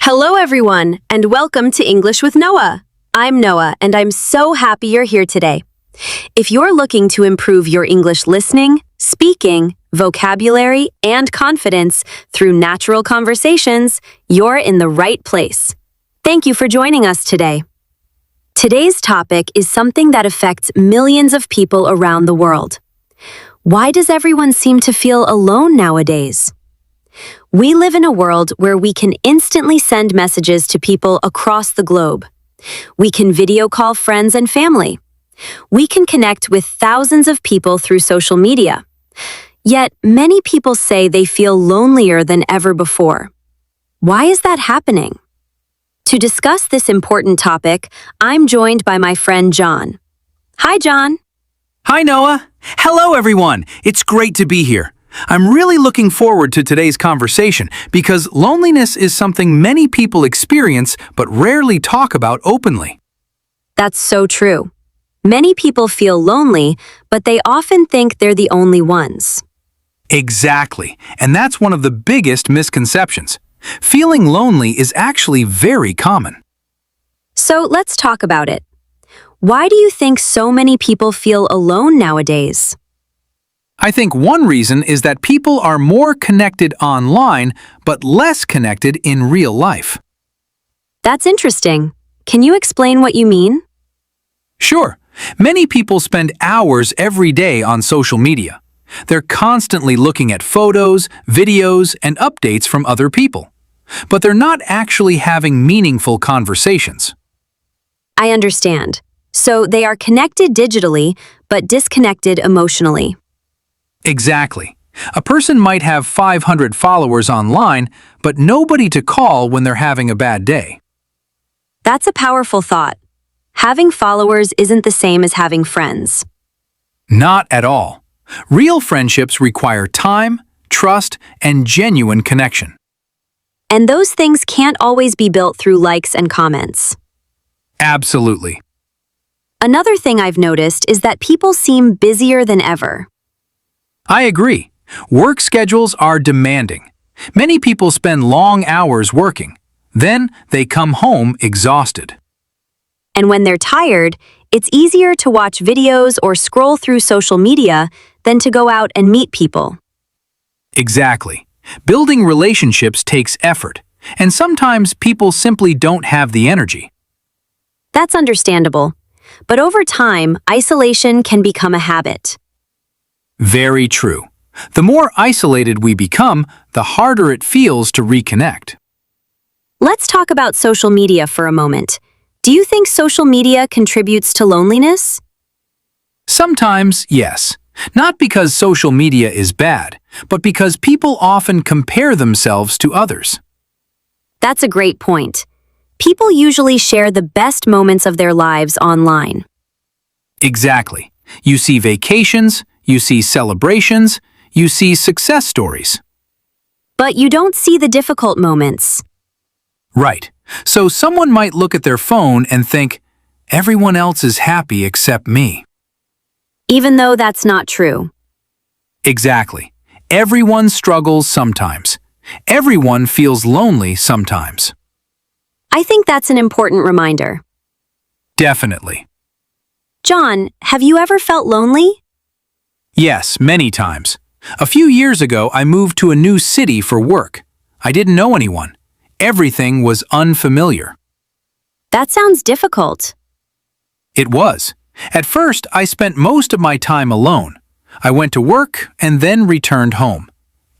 Hello, everyone, and welcome to English with Noah. I'm Noah, and I'm so happy you're here today. If you're looking to improve your English listening, speaking, vocabulary, and confidence through natural conversations, you're in the right place. Thank you for joining us today. Today's topic is something that affects millions of people around the world. Why does everyone seem to feel alone nowadays? We live in a world where we can instantly send messages to people across the globe. We can video call friends and family. We can connect with thousands of people through social media. Yet, many people say they feel lonelier than ever before. Why is that happening? To discuss this important topic, I'm joined by my friend John. Hi, John. Hi, Noah. Hello, everyone. It's great to be here. I'm really looking forward to today's conversation because loneliness is something many people experience but rarely talk about openly. That's so true. Many people feel lonely, but they often think they're the only ones. Exactly, and that's one of the biggest misconceptions. Feeling lonely is actually very common. So let's talk about it. Why do you think so many people feel alone nowadays? I think one reason is that people are more connected online but less connected in real life. That's interesting. Can you explain what you mean? Sure, many people spend hours every day on social media. They're constantly looking at photos, videos, and updates from other people. But they're not actually having meaningful conversations. I understand. So they are connected digitally, but disconnected emotionally. Exactly. A person might have 500 followers online, but nobody to call when they're having a bad day. That's a powerful thought. Having followers isn't the same as having friends. Not at all. Real friendships require time, trust, and genuine connection. And those things can't always be built through likes and comments. Absolutely. Another thing I've noticed is that people seem busier than ever. I agree. Work schedules are demanding. Many people spend long hours working. Then they come home exhausted. And when they're tired, it's easier to watch videos or scroll through social media than to go out and meet people. Exactly. Building relationships takes effort, and sometimes people simply don't have the energy. That's understandable. But over time, isolation can become a habit. Very true. The more isolated we become, the harder it feels to reconnect. Let's talk about social media for a moment. Do you think social media contributes to loneliness? Sometimes, yes. Not because social media is bad, but because people often compare themselves to others. That's a great point. People usually share the best moments of their lives online. Exactly. You see vacations, you see celebrations, you see success stories. But you don't see the difficult moments. Right. So someone might look at their phone and think, everyone else is happy except me. Even though that's not true. Exactly. Everyone struggles sometimes. Everyone feels lonely sometimes. I think that's an important reminder. Definitely. John, have you ever felt lonely? Yes, many times. A few years ago, I moved to a new city for work. I didn't know anyone. Everything was unfamiliar. That sounds difficult. It was. At first, I spent most of my time alone. I went to work and then returned home.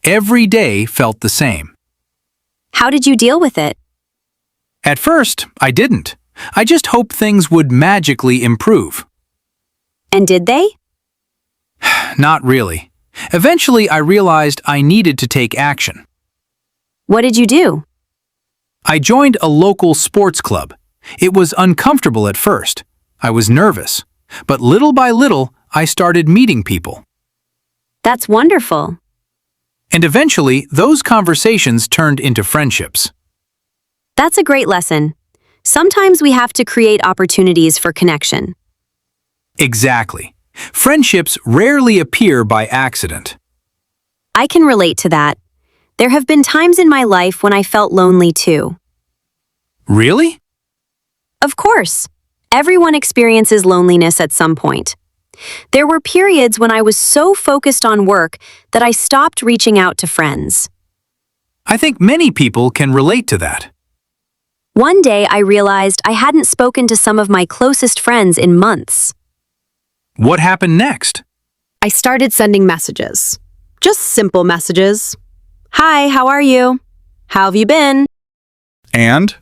Every day felt the same. How did you deal with it? At first, I didn't. I just hoped things would magically improve. And did they? Not really. Eventually, I realized I needed to take action. What did you do? I joined a local sports club. It was uncomfortable at first. I was nervous. But little by little, I started meeting people. That's wonderful. And eventually, those conversations turned into friendships. That's a great lesson. Sometimes we have to create opportunities for connection. Exactly. Friendships rarely appear by accident. I can relate to that. There have been times in my life when I felt lonely too. Really? Of course. Everyone experiences loneliness at some point. There were periods when I was so focused on work that I stopped reaching out to friends. I think many people can relate to that. One day I realized I hadn't spoken to some of my closest friends in months. What happened next? I started sending messages. Just simple messages. Hi, how are you? How have you been? And?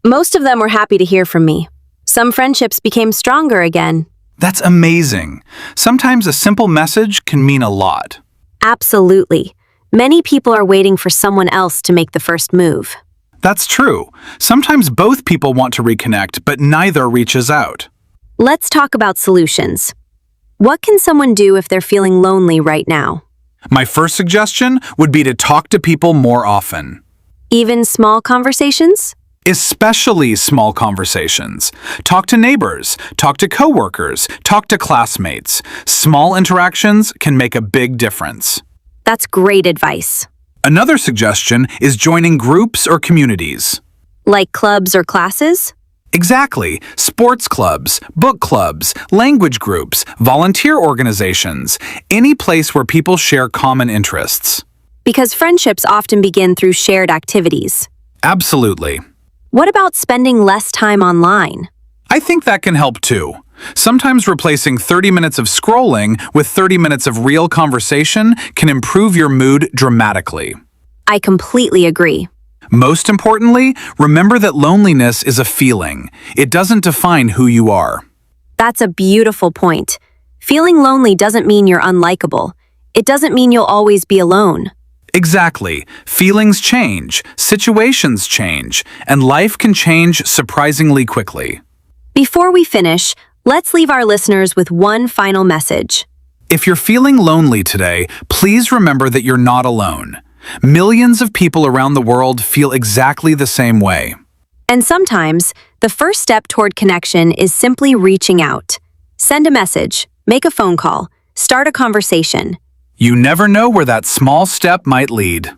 Most of them were happy to hear from me. Some friendships became stronger again. That's amazing. Sometimes a simple message can mean a lot. Absolutely. Many people are waiting for someone else to make the first move. That's true. Sometimes both people want to reconnect, but neither reaches out. Let's talk about solutions. What can someone do if they're feeling lonely right now? My first suggestion would be to talk to people more often. Even small conversations? Especially small conversations. Talk to neighbors, talk to coworkers, talk to classmates. Small interactions can make a big difference. That's great advice. Another suggestion is joining groups or communities. Like clubs or classes? Exactly. Sports clubs, book clubs, language groups, volunteer organizations, any place where people share common interests. Because friendships often begin through shared activities. Absolutely. What about spending less time online? I think that can help too. Sometimes replacing 30 minutes of scrolling with 30 minutes of real conversation can improve your mood dramatically. I completely agree. Most importantly, remember that loneliness is a feeling. It doesn't define who you are. That's a beautiful point. Feeling lonely doesn't mean you're unlikable. It doesn't mean you'll always be alone. Exactly. Feelings change, situations change, and life can change surprisingly quickly. Before we finish, let's leave our listeners with one final message. If you're feeling lonely today, please remember that you're not alone. Millions of people around the world feel exactly the same way. And sometimes, the first step toward connection is simply reaching out. Send a message, make a phone call, start a conversation. You never know where that small step might lead.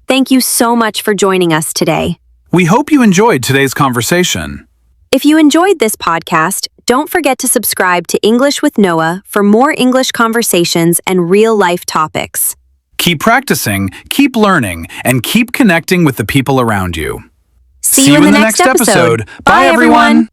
Thank you so much for joining us today. We hope you enjoyed today's conversation. If you enjoyed this podcast, don't forget to subscribe to English with Noah for more English conversations and real-life topics. Keep practicing, keep learning, and keep connecting with the people around you. See you in the next episode. Bye, everyone.